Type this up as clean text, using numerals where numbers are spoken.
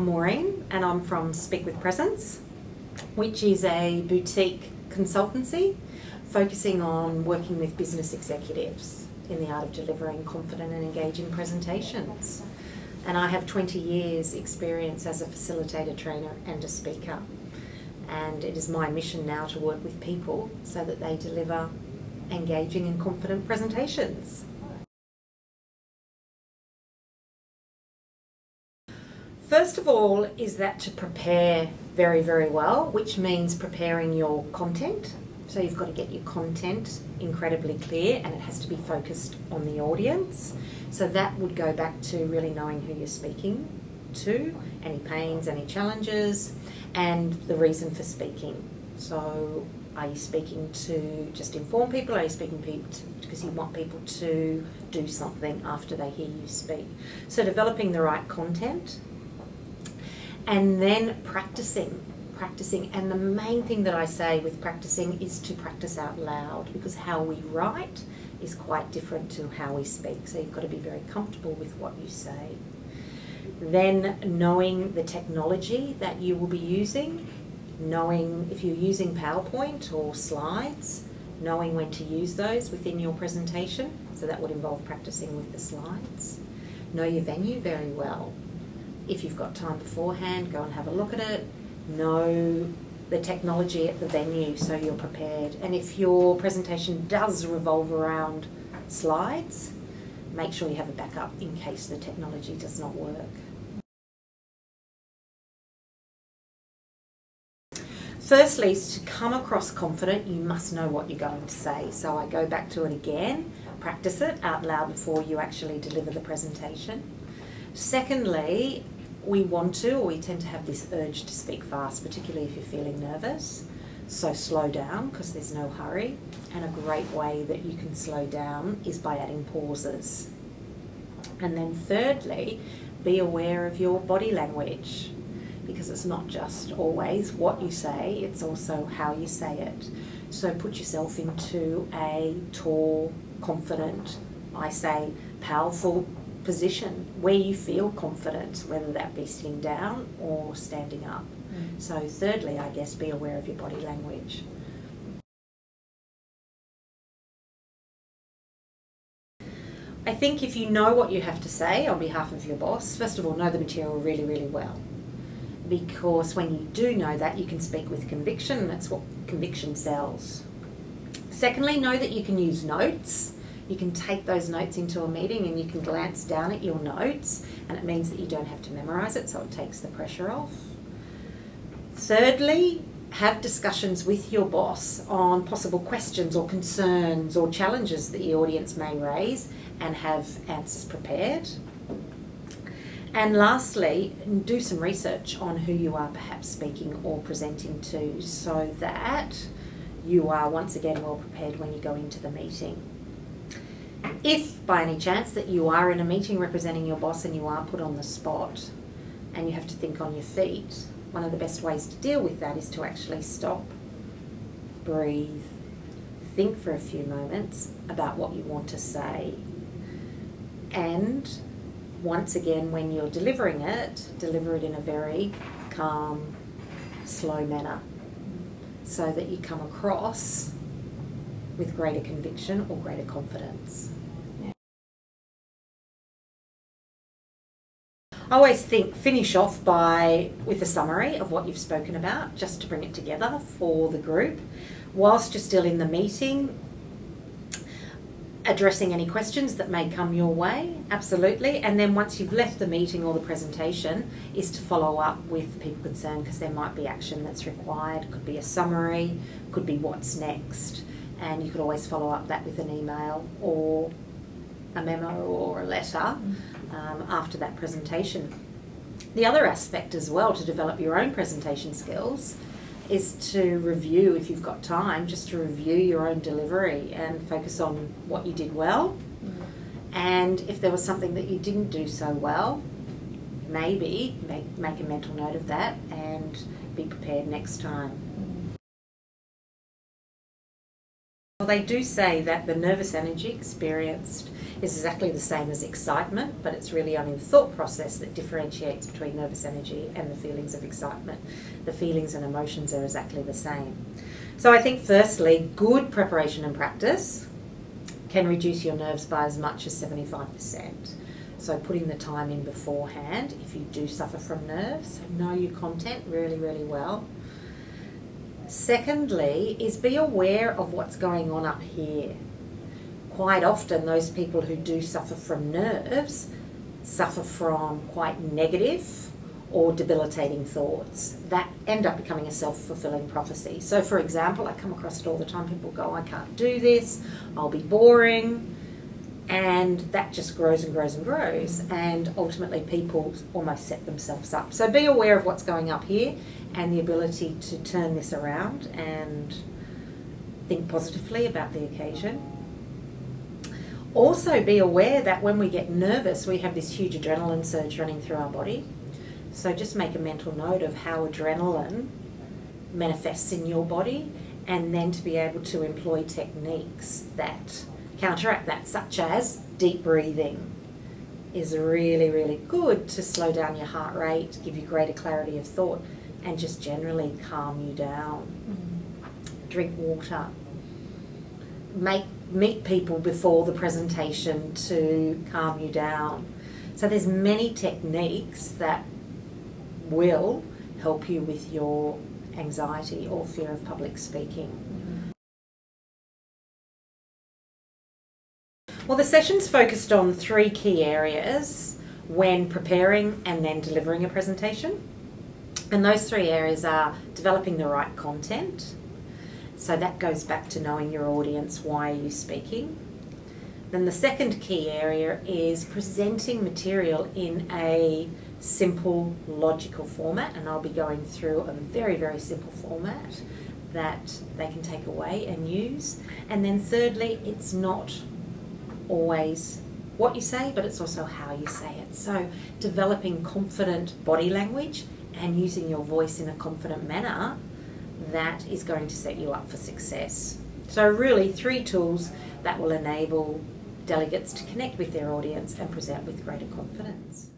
I'm Maureen and I'm from Speak with Presence, which is a boutique consultancy focusing on working with business executives in the art of delivering confident and engaging presentations. And I have 20 years experience as a facilitator, trainer and a speaker. And it is my mission now to work with people so that they deliver engaging and confident presentations. First of all is that to prepare very, very well, which means preparing your content. So you've got to get your content incredibly clear and it has to be focused on the audience. So that would go back to really knowing who you're speaking to, any pains, any challenges, and the reason for speaking. So are you speaking to just inform people? Are you speaking because you want people to do something after they hear you speak? So developing the right content. And then practicing. And the main thing that I say with practicing is to practice out loud, because how we write is quite different to how we speak. So you've got to be very comfortable with what you say. Then knowing the technology that you will be using, knowing if you're using PowerPoint or slides, knowing when to use those within your presentation. So that would involve practicing with the slides. Know your venue very well. If you've got time beforehand, go and have a look at it. Know the technology at the venue so you're prepared. And if your presentation does revolve around slides, make sure you have a backup in case the technology does not work. Firstly, to come across confident, you must know what you're going to say. So I go back to it again, practice it out loud before you actually deliver the presentation. Secondly, we tend to have this urge to speak fast, particularly if you're feeling nervous. So slow down, because there's no hurry. And a great way that you can slow down is by adding pauses. And then thirdly, be aware of your body language, because it's not just always what you say, it's also how you say it. So put yourself into a tall, confident, I say powerful position where you feel confident, whether that be sitting down or standing up. So thirdly, I guess, be aware of your body language. I think if you know what you have to say on behalf of your boss, first of all, know the material really, really well. Because when you do know that, you can speak with conviction, and that's what conviction sells. Secondly, know that you can use notes. You can take those notes into a meeting and you can glance down at your notes, and it means that you don't have to memorise it, so it takes the pressure off. Thirdly, have discussions with your boss on possible questions or concerns or challenges that the audience may raise, and have answers prepared. And lastly, do some research on who you are perhaps speaking or presenting to, so that you are once again well prepared when you go into the meeting. If by any chance that you are in a meeting representing your boss and you are put on the spot and you have to think on your feet, one of the best ways to deal with that is to actually stop, breathe, think for a few moments about what you want to say, and once again, when you're delivering it, deliver it in a very calm, slow manner so that you come across with greater conviction or greater confidence. I always finish off with a summary of what you've spoken about, just to bring it together for the group. Whilst you're still in the meeting, addressing any questions that may come your way, absolutely. And then once you've left the meeting or the presentation, is to follow up with people concerned, because there might be action that's required. Could be a summary, could be what's next. And you could always follow up that with an email or a memo or a letter after that presentation. The other aspect as well to develop your own presentation skills is to review, if you've got time, just to review your own delivery and focus on what you did well. And if there was something that you didn't do so well, maybe make a mental note of that and be prepared next time. Well, they do say that the nervous energy experienced is exactly the same as excitement, but it's really only the thought process that differentiates between nervous energy and the feelings of excitement. The feelings and emotions are exactly the same. So I think firstly, good preparation and practice can reduce your nerves by as much as 75%. So putting the time in beforehand, if you do suffer from nerves, so know your content really, really well. Secondly, is be aware of what's going on up here. Quite often those people who do suffer from nerves suffer from quite negative or debilitating thoughts that end up becoming a self-fulfilling prophecy. So for example, I come across it all the time, people go, I can't do this, I'll be boring, and that just grows and grows and grows, and ultimately people almost set themselves up. So be aware of what's going up here and the ability to turn this around and think positively about the occasion. Also be aware that when we get nervous, we have this huge adrenaline surge running through our body. So just make a mental note of how adrenaline manifests in your body, and then to be able to employ techniques that counteract that, such as deep breathing is really, really good to slow down your heart rate, give you greater clarity of thought, and just generally calm you down. Drink water. Meet people before the presentation to calm you down. So there's many techniques that will help you with your anxiety or fear of public speaking. Well, the session's focused on 3 key areas when preparing and then delivering a presentation. And those 3 areas are developing the right content. So that goes back to knowing your audience, why are you speaking? Then the second key area is presenting material in a simple, logical format, and I'll be going through a very, very simple format that they can take away and use. And then thirdly, it's not always what you say, but it's also how you say it. So developing confident body language and using your voice in a confident manner, that is going to set you up for success. So really 3 tools that will enable delegates to connect with their audience and present with greater confidence.